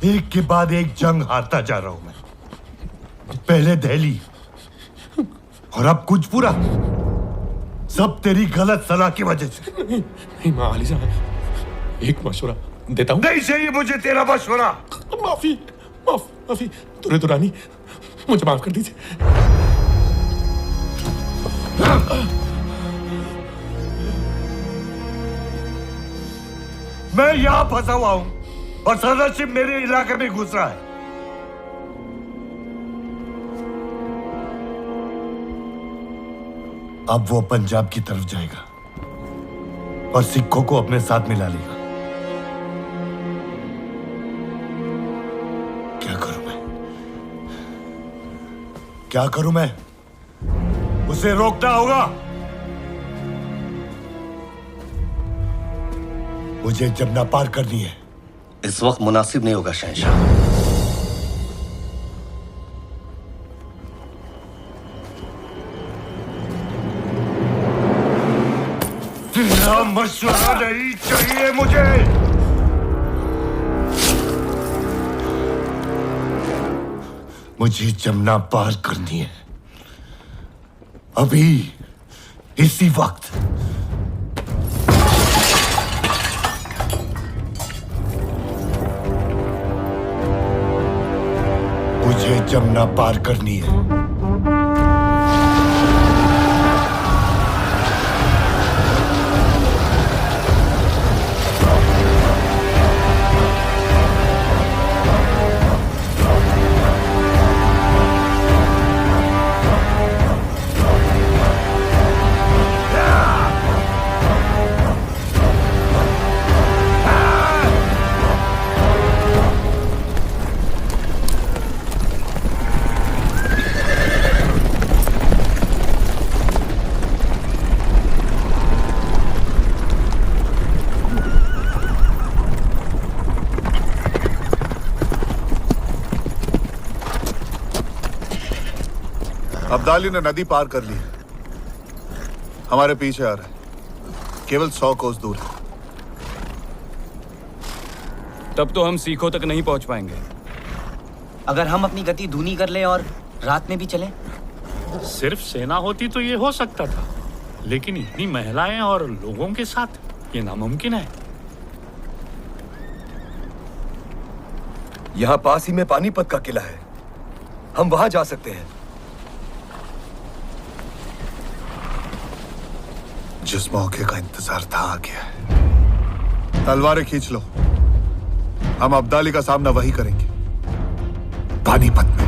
एक के बाद एक जंग हारता जा रहा हूं मैं। पहले दिल्ली और अब कुजपुरा, सब तेरी गलत सलाह की वजह से। नहीं माली साहब, एक मशवरा देता हूं। नहीं चाहिए मुझे तेरा मशवरा। माफी माफी तुरे दुरानी, मुझे माफ कर दीजिए। मैं यहां फंसा हुआ हूं और सरदारशिप मेरे इलाके में घुस रहा है। अब वो पंजाब की तरफ जाएगा और सिखों को अपने साथ मिला लेगा। क्या करूं मैं? उसे रोकना होगा। मुझे जमुना पार करनी है। इस वक्त मुनासिब नहीं होगा शहंशाह। तेरा मशवरा नहीं चाहिए मुझे। मुझे जमुना पार करनी है, अभी, इसी वक्त। मुझे जमुना पार करनी है। अब्दाली ने नदी पार कर ली है, हमारे पीछे आ रहा है, केवल 100 कोस दूर है। तब तो हम सीखों तक नहीं पहुंच पाएंगे। अगर हम अपनी गति धीमी कर लें और रात में भी चलें? सिर्फ सेना होती तो ये हो सकता था, लेकिन इतनी महिलाएं और लोगों के साथ ये नामुमकिन है। यहाँ पास ही में पानीपत का किला है, हम वहां जा सकते हैं। जिस मौके का इंतजार था आ गया है। तलवारें खींच लो, हम अब्दाली का सामना वही करेंगे, पानीपत में।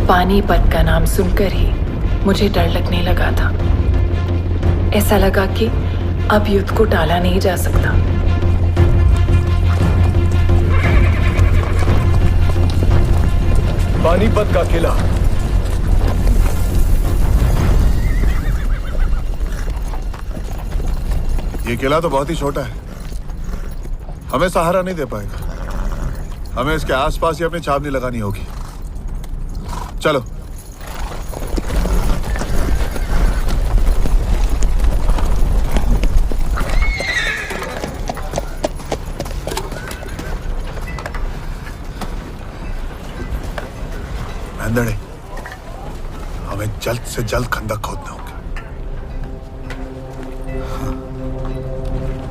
पानीपत का नाम सुनकर ही मुझे डर लगने लगा था। ऐसा लगा कि अब युद्ध को टाला नहीं जा सकता। पानीपत का किला। ये किला तो बहुत ही छोटा है, हमें सहारा नहीं दे पाएगा। हमें इसके आसपास ही अपनी छावनी लगानी होगी। चलो। अंधड़े, हमें जल्द से जल्द खंदक खोदना होगा।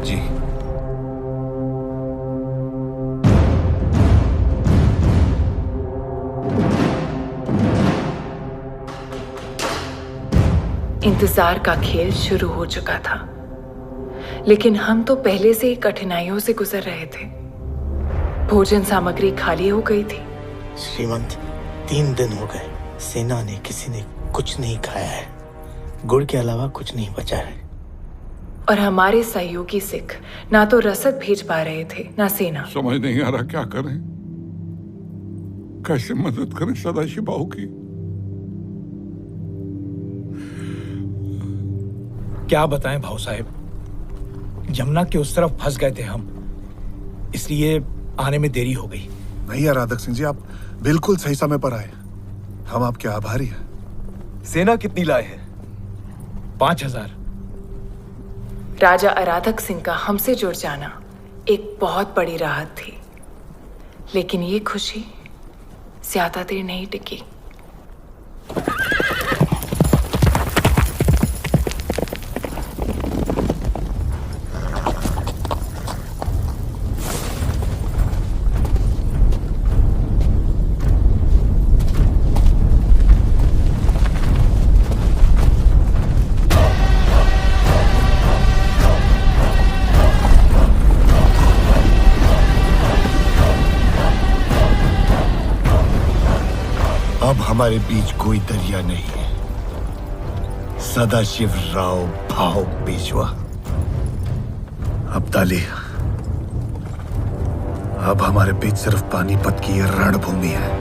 जी। इंतजार का खेल शुरू हो चुका था, लेकिन हम तो पहले से ही कठिनाइयों से गुजर रहे थे। भोजन सामग्री खाली हो गई थी। श्रीमंत, 3 दिन हो गए, सेना ने किसी ने कुछ नहीं खाया है। गुड़ के अलावा कुछ नहीं बचा है। और हमारे सहयोगी सिख ना तो रसद भेज पा रहे थे, ना सेना। समझ नहीं आ रहा क्या करें, कैसे मदद करें सदाशिव बाहू की। क्या बताएं भाऊ साहब, यमुना के उस तरफ फंस गए थे हम, इसलिए आने में देरी हो गई। नहीं यार राधक सिंह जी, आप बिल्कुल सही समय पर आए। हम आपके आभारी हैं। सेना कितनी लाए हैं? 5,000। राजा आराधक सिंह का हमसे जुड़ जाना एक बहुत बड़ी राहत थी, लेकिन ये खुशी ज्यादा देर नहीं टिकी। अब हमारे बीच कोई दरिया नहीं है। सदाशिव राव भाव पेशवा। अब्दाली, अब हमारे बीच सिर्फ पानीपत की ये रणभूमि है।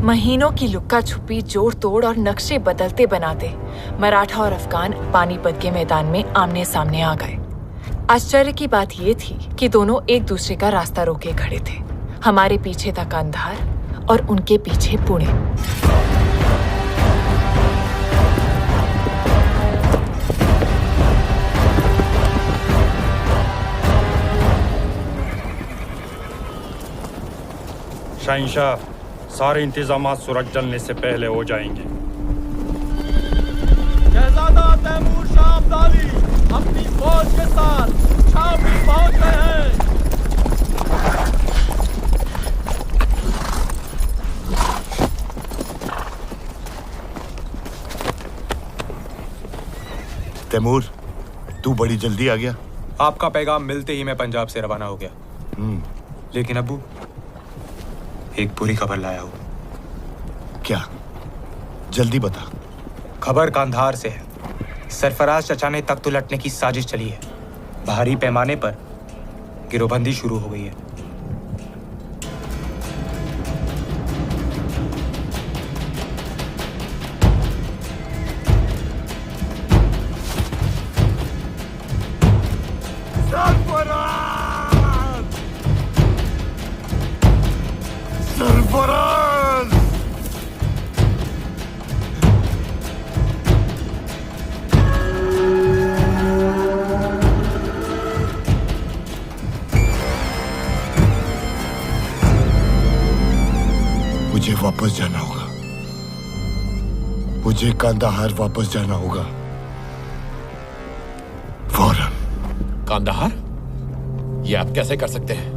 महीनों की लुक्का छुपी, जोड़ तोड़ और नक्शे बदलते बनाते मराठा और अफगान पानीपत के मैदान में आमने सामने आ गए। आश्चर्य की बात यह थी कि दोनों एक दूसरे का रास्ता रोके खड़े थे। हमारे पीछे था कंधार और उनके पीछे पुणे। शहंशाह, सारे इंतजामात सूरज ढलने से पहले हो जाएंगे। शहजादा तैमूर शाह अब्दाली अपनी फौज के साथ शामी पहुंच गए हैं। तैमूर, तू बड़ी जल्दी आ गया। आपका पैगाम मिलते ही मैं पंजाब से रवाना हो गया। लेकिन अब्बू, एक बुरी खबर लाया हूं। क्या? जल्दी बता। खबर कांधार से है। सरफराज चचा ने तख्त उलटने की साजिश चली है। भारी पैमाने पर गिरोहबंदी शुरू हो गई है। सरफराज! मुझे वापस जाना होगा। मुझे कांदाहार वापस जाना होगा फौरन। कांदाहार? ये आप कैसे कर सकते हैं?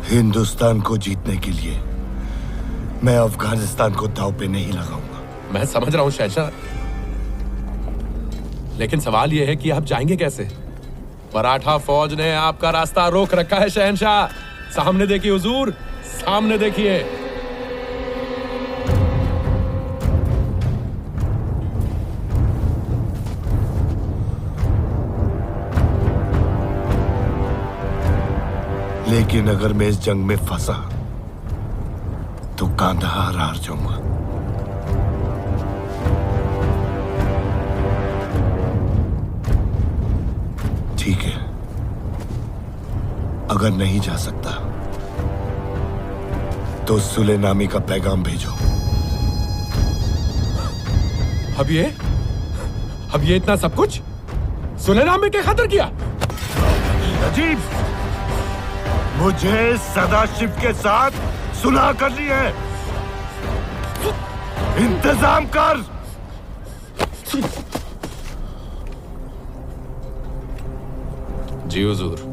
हिंदुस्तान को जीतने के लिए मैं अफगानिस्तान को दांव पे नहीं लगाऊंगा। मैं समझ रहा हूं शहंशाह, लेकिन सवाल यह है कि आप जाएंगे कैसे? मराठा फौज ने आपका रास्ता रोक रखा है शहंशाह। सामने देखिए हुजूर, सामने देखिए। लेकिन अगर मैं इस जंग में फंसा तो कांधार हार जाऊंगा। ठीक है, अगर नहीं जा सकता तो सुलेनामी का पैगाम भेजो। अब ये इतना सब कुछ सुलेनामी के खातिर किया? अजीब, मुझे सदाशिव के साथ सुलह करनी है। इंतजाम कर। जी हुजूर।